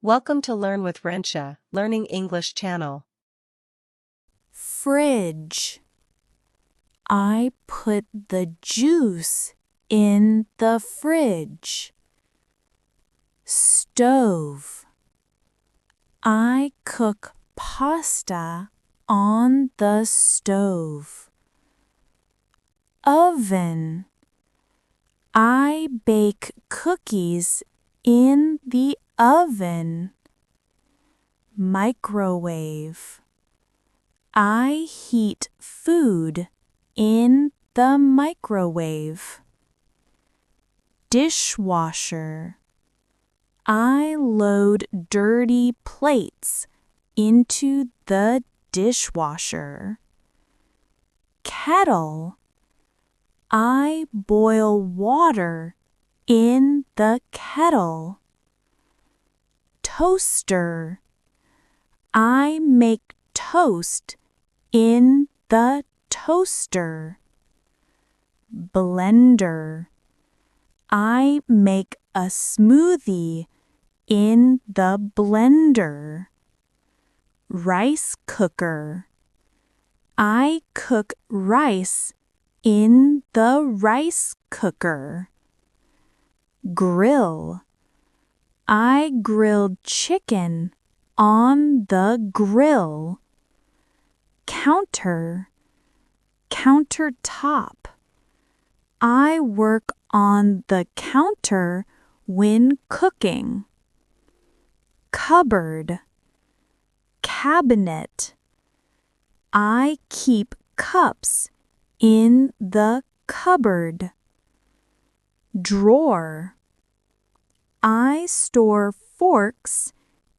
Welcome to Learn with Rensia, Learning English channel. Fridge. I put the juice in the fridge. Stove. I cook pasta on the stove. Oven. I bake cookies in the oven. Microwave. I heat food in the microwave. Dishwasher. I load dirty plates into the dishwasher. Kettle. I boil water in the kettle. Toaster. I make toast in the toaster. Blender. I make a smoothie in the blender. Rice cooker. I cook rice in the rice cooker. Grill. I grilled chicken on the grill. Counter. Countertop. I work on the counter when cooking. Cupboard. Cabinet. I keep cups in the cupboard. Drawer. I store forks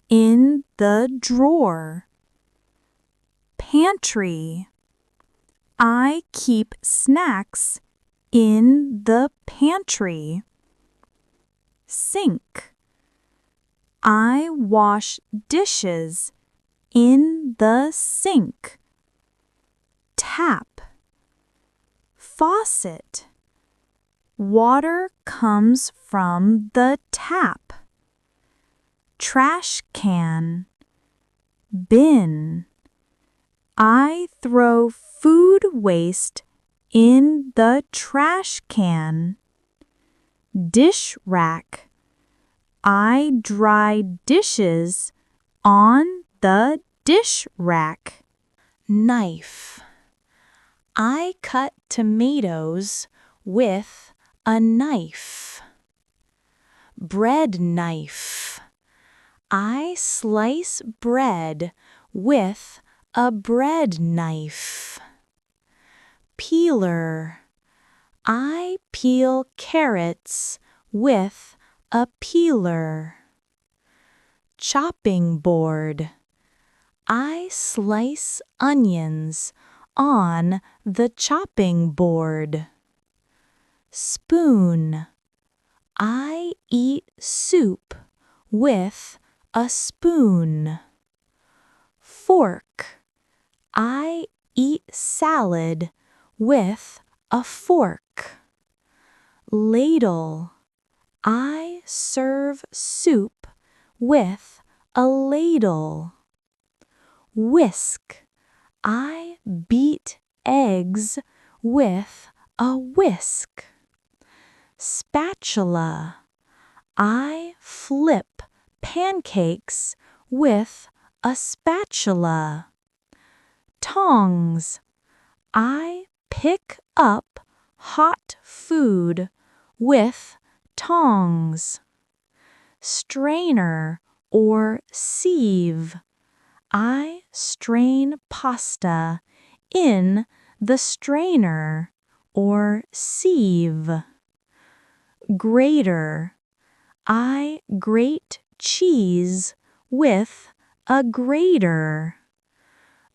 in the drawer. Pantry. I keep snacks in the pantry. Sink. I wash dishes in the sink. Tap. Faucet. Water comes from the tap. Trash can. Bin. I throw food waste in the trash can. Dish rack. I dry dishes on the dish rack. Knife. I cut tomatoes with a knife. Bread knife. I slice bread with a bread knife. Peeler. I peel carrots with a peeler. Chopping board. I slice onions on the chopping board. Spoon. I eat soup with a spoon. Fork. I eat salad with a fork. Ladle. I serve soup with a ladle. Whisk. I beat eggs with a whisk. Spatula. I flip pancakes with a spatula. Tongs. I pick up hot food with tongs. Strainer or sieve. I strain pasta in the strainer or sieve. Grater. I grate cheese with a grater.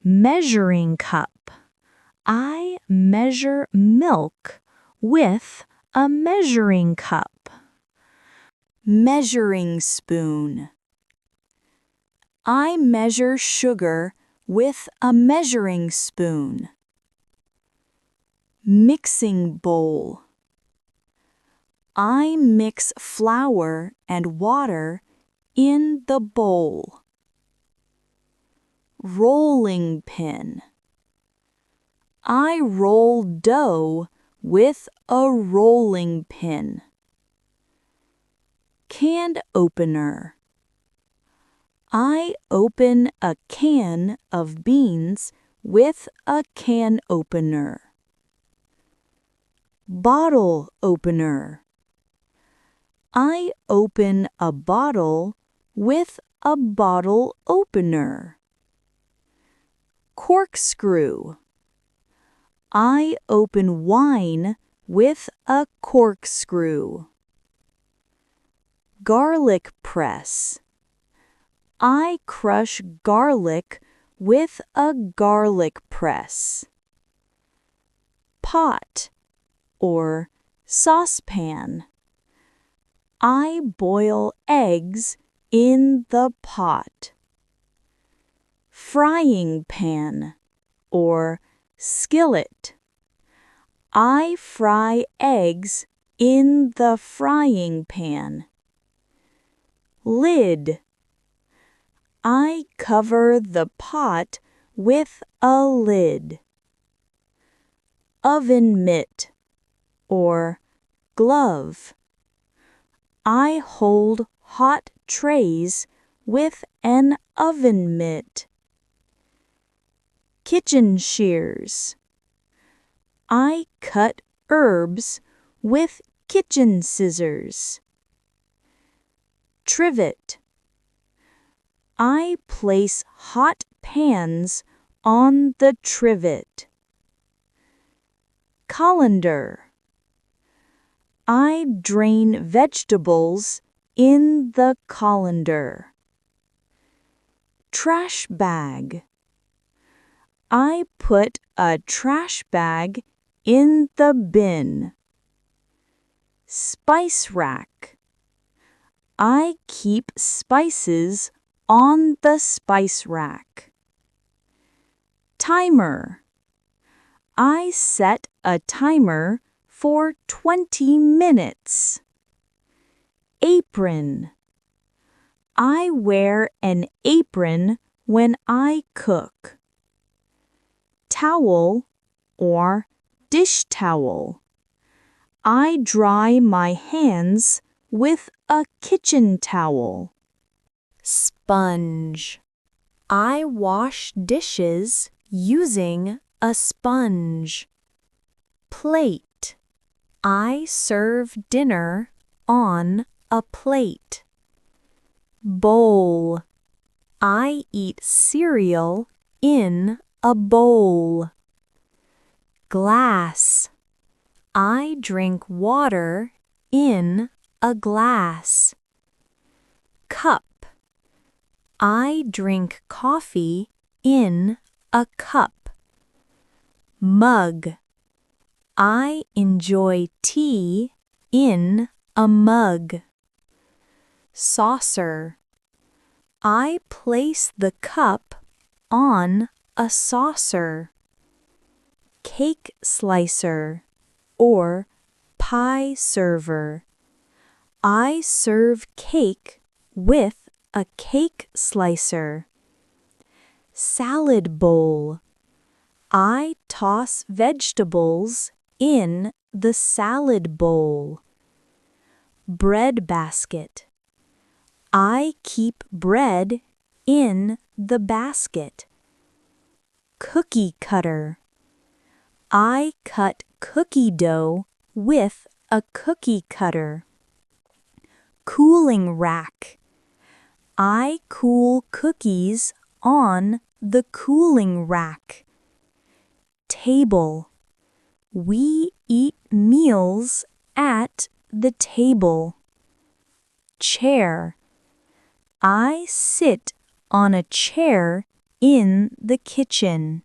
Measuring cup. I measure milk with a measuring cup. Measuring spoon. I measure sugar with a measuring spoon. Mixing bowl. I mix flour and water in the bowl. Rolling pin. I roll dough with a rolling pin. Can opener. I open a can of beans with a can opener. Bottle opener. I open a bottle with a bottle opener. Corkscrew. I open wine with a corkscrew. Garlic press. I crush garlic with a garlic press. Pot or saucepan. I boil eggs in the pot. Frying pan or skillet. I fry eggs in the frying pan. Lid. I cover the pot with a lid. Oven mitt or glove. I hold hot trays with an oven mitt. Kitchen shears. I cut herbs with kitchen scissors. Trivet. I place hot pans on the trivet. Colander. I drain vegetables in the colander. Trash bag. I put a trash bag in the bin. Spice rack. I keep spices on the spice rack. Timer. I set a timer for 20 minutes. Apron. I wear an apron when I cook. Towel or dish towel. I dry my hands with a kitchen towel. Sponge. I wash dishes using a sponge. Plate. I serve dinner on a plate. Bowl. I eat cereal in a bowl. Glass. I drink water in a glass. Cup. I drink coffee in a cup. Mug. I enjoy tea in a mug. Saucer. I place the cup on a saucer. Cake slicer or pie server. I serve cake with a cake slicer. Salad bowl. I toss vegetables in the salad bowl. Bread basket. I keep bread in the basket. Cookie cutter. I cut cookie dough with a cookie cutter. Cooling rack. I cool cookies on the cooling rack. Table. We eat meals at the table. Chair. I sit on a chair in the kitchen.